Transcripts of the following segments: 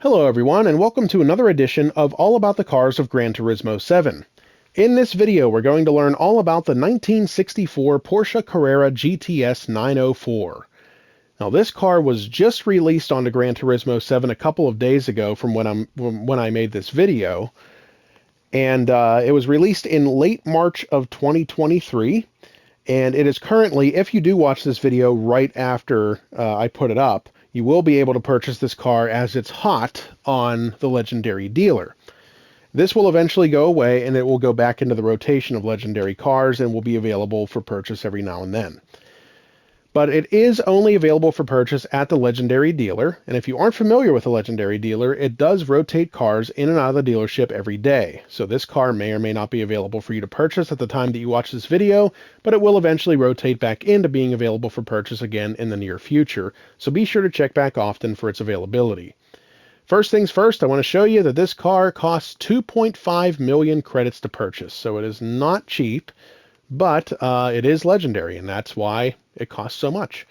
Hello everyone, and welcome to another edition of All About the Cars of Gran Turismo 7. In this video, we're going to learn all about the 1964 Porsche Carrera GTS 904. Now, this car was just released on the Gran Turismo 7 a couple of days ago from when I made this video, and it was released in late March of 2023, and it is currently, if you do watch this video right after I put it up, you will be able to purchase this car as it's hot on the Legendary dealer. This will eventually go away and it will go back into the rotation of Legendary cars and will be available for purchase every now and then. But it is only available for purchase at the Legendary dealer, and if you aren't familiar with the Legendary dealer, it does rotate cars in and out of the dealership every day. So this car may or may not be available for you to purchase at the time that you watch this video, but it will eventually rotate back into being available for purchase again in the near future, so be sure to check back often for its availability. First things first, I want to show you that this car costs 2.5 million credits to purchase, so it is not cheap, but it is Legendary, and that's why it costs so much.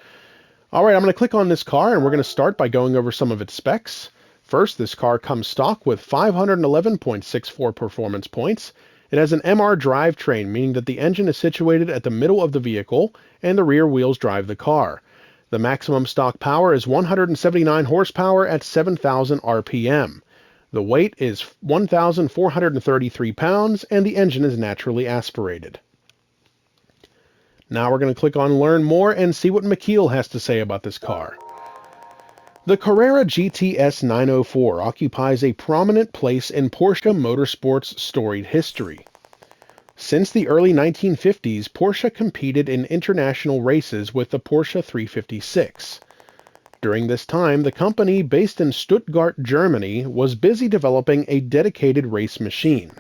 All right, I'm going to click on this car, and we're going to start by going over some of its specs. First, this car comes stock with 511.64 performance points. It has an MR drivetrain, meaning that the engine is situated at the middle of the vehicle, and the rear wheels drive the car. The maximum stock power is 179 horsepower at 7,000 RPM. The weight is 1,433 pounds, and the engine is naturally aspirated. Now we're going to click on Learn More and see what Mikhail has to say about this car. The Carrera GTS 904 occupies a prominent place in Porsche Motorsport's storied history. Since the early 1950s, Porsche competed in international races with the Porsche 356. During this time, the company, based in Stuttgart, Germany, was busy developing a dedicated race machine.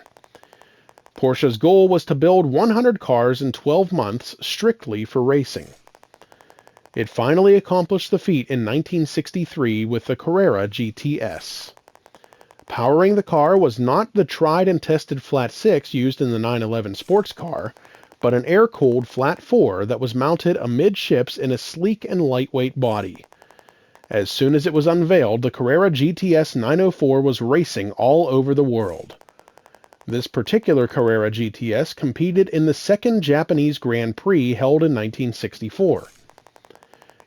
Porsche's goal was to build 100 cars in 12 months strictly for racing. It finally accomplished the feat in 1963 with the Carrera GTS. Powering the car was not the tried and tested Flat 6 used in the 911 sports car, but an air-cooled Flat 4 that was mounted amidships in a sleek and lightweight body. As soon as it was unveiled, the Carrera GTS 904 was racing all over the world. This particular Carrera GTS competed in the second Japanese Grand Prix held in 1964.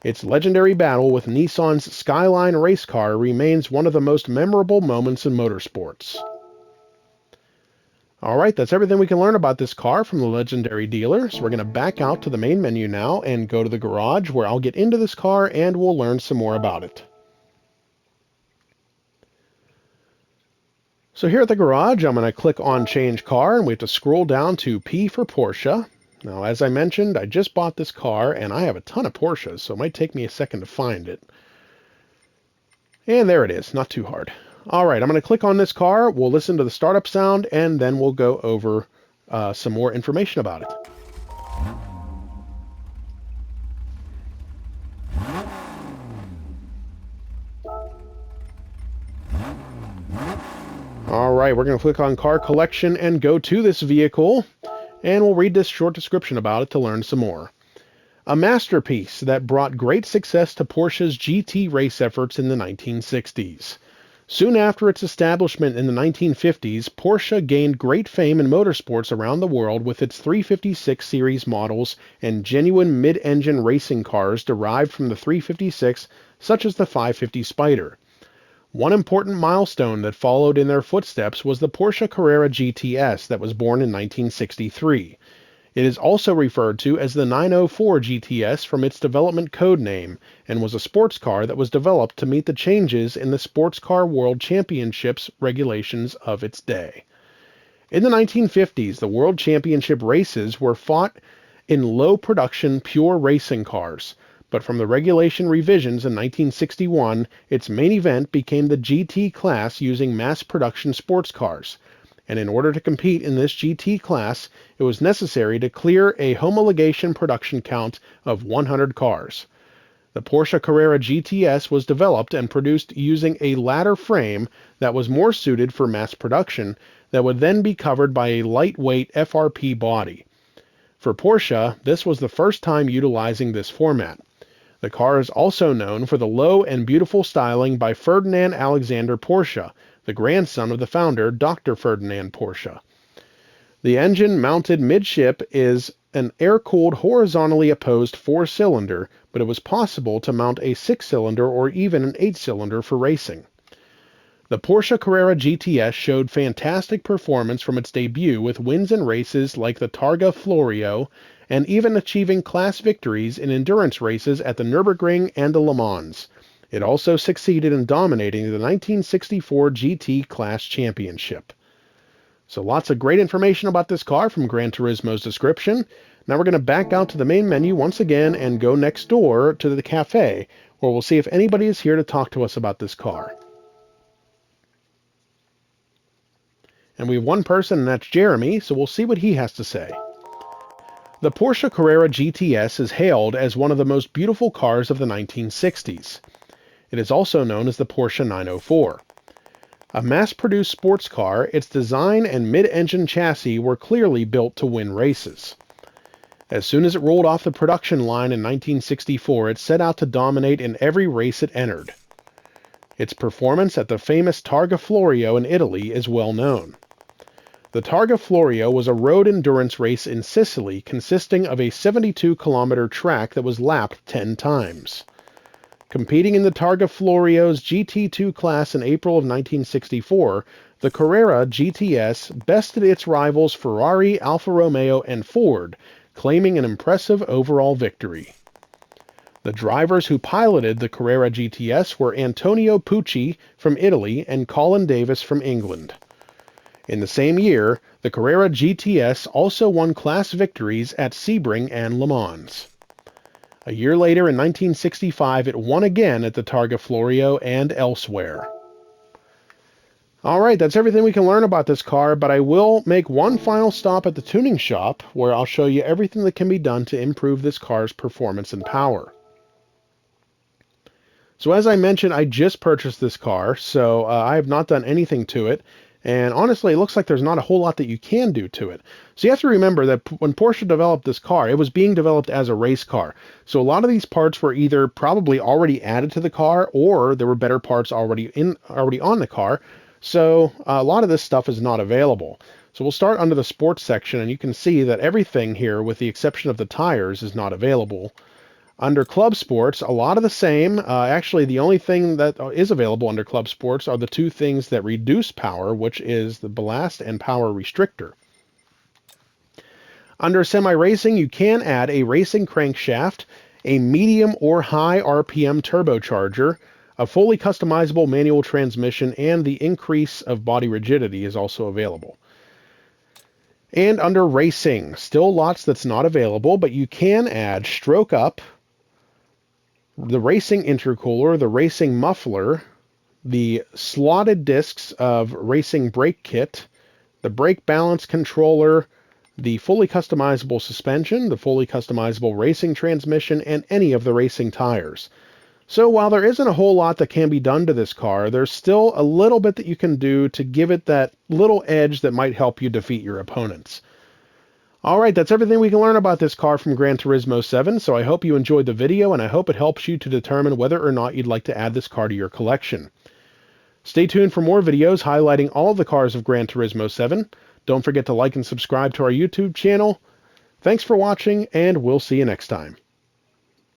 Its legendary battle with Nissan's Skyline race car remains one of the most memorable moments in motorsports. Alright, that's everything we can learn about this car from the Legendary dealer, so we're going to back out to the main menu now and go to the garage where I'll get into this car and we'll learn some more about it. So here at the garage, I'm going to click on Change Car, and we have to scroll down to P for Porsche. Now, as I mentioned, I just bought this car, and I have a ton of Porsches, so it might take me a second to find it. And there it is, not too hard. All right, I'm going to click on this car, we'll listen to the startup sound, and then we'll go over some more information about it. Alright, we're going to click on Car Collection and go to this vehicle, and we'll read this short description about it to learn some more. A masterpiece that brought great success to Porsche's GT race efforts in the 1960s. Soon after its establishment in the 1950s, Porsche gained great fame in motorsports around the world with its 356 series models and genuine mid-engine racing cars derived from the 356, such as the 550 Spider. One important milestone that followed in their footsteps was the Porsche Carrera GTS that was born in 1963. It is also referred to as the 904 GTS from its development code name, and was a sports car that was developed to meet the changes in the Sports Car World Championships regulations of its day. In the 1950s, the World Championship races were fought in low-production pure racing cars. But from the regulation revisions in 1961, its main event became the GT class using mass-production sports cars. And in order to compete in this GT class, it was necessary to clear a homologation production count of 100 cars. The Porsche Carrera GTS was developed and produced using a ladder frame that was more suited for mass production that would then be covered by a lightweight FRP body. For Porsche, this was the first time utilizing this format. The car is also known for the low and beautiful styling by Ferdinand Alexander Porsche, the grandson of the founder, Dr. Ferdinand Porsche. The engine mounted midship is an air-cooled horizontally opposed 4-cylinder, but it was possible to mount a 6-cylinder or even an 8-cylinder for racing. The Porsche Carrera GTS showed fantastic performance from its debut with wins in races like the Targa Florio and even achieving class victories in endurance races at the Nürburgring and the Le Mans. It also succeeded in dominating the 1964 GT Class Championship. So lots of great information about this car from Gran Turismo's description. Now we're going to back out to the main menu once again and go next door to the cafe, where we'll see if anybody is here to talk to us about this car. And we have one person, and that's Jeremy, so we'll see what he has to say. The Porsche Carrera GTS is hailed as one of the most beautiful cars of the 1960s. It is also known as the Porsche 904. A mass-produced sports car, its design and mid-engine chassis were clearly built to win races. As soon as it rolled off the production line in 1964, it set out to dominate in every race it entered. Its performance at the famous Targa Florio in Italy is well known. The Targa Florio was a road endurance race in Sicily consisting of a 72-kilometer track that was lapped 10 times. Competing in the Targa Florio's GT2 class in April of 1964, the Carrera GTS bested its rivals Ferrari, Alfa Romeo, and Ford, claiming an impressive overall victory. The drivers who piloted the Carrera GTS were Antonio Pucci from Italy and Colin Davis from England. In the same year, the Carrera GTS also won class victories at Sebring and Le Mans. A year later, in 1965, it won again at the Targa Florio and elsewhere. Alright, that's everything we can learn about this car, but I will make one final stop at the tuning shop, where I'll show you everything that can be done to improve this car's performance and power. So as I mentioned, I just purchased this car, so I have not done anything to it. And honestly, it looks like there's not a whole lot that you can do to it. So you have to remember that when Porsche developed this car, it was being developed as a race car. So a lot of these parts were either probably already added to the car, or there were better parts already on the car. So a lot of this stuff is not available. So we'll start under the sports section, and you can see that everything here, with the exception of the tires, is not available. Under Club Sports, a lot of the same. Actually, the only thing that is available under Club Sports are the two things that reduce power, which is the ballast and power restrictor. Under Semi-Racing, you can add a racing crankshaft, a medium or high RPM turbocharger, a fully customizable manual transmission, and the increase of body rigidity is also available. And under Racing, still lots that's not available, but you can add stroke up, the racing intercooler, the racing muffler, the slotted discs of racing brake kit, the brake balance controller, the fully customizable suspension, the fully customizable racing transmission, and any of the racing tires. So while there isn't a whole lot that can be done to this car, there's still a little bit that you can do to give it that little edge that might help you defeat your opponents. Alright, that's everything we can learn about this car from Gran Turismo 7, so I hope you enjoyed the video, and I hope it helps you to determine whether or not you'd like to add this car to your collection. Stay tuned for more videos highlighting all of the cars of Gran Turismo 7. Don't forget to like and subscribe to our YouTube channel. Thanks for watching, and we'll see you next time.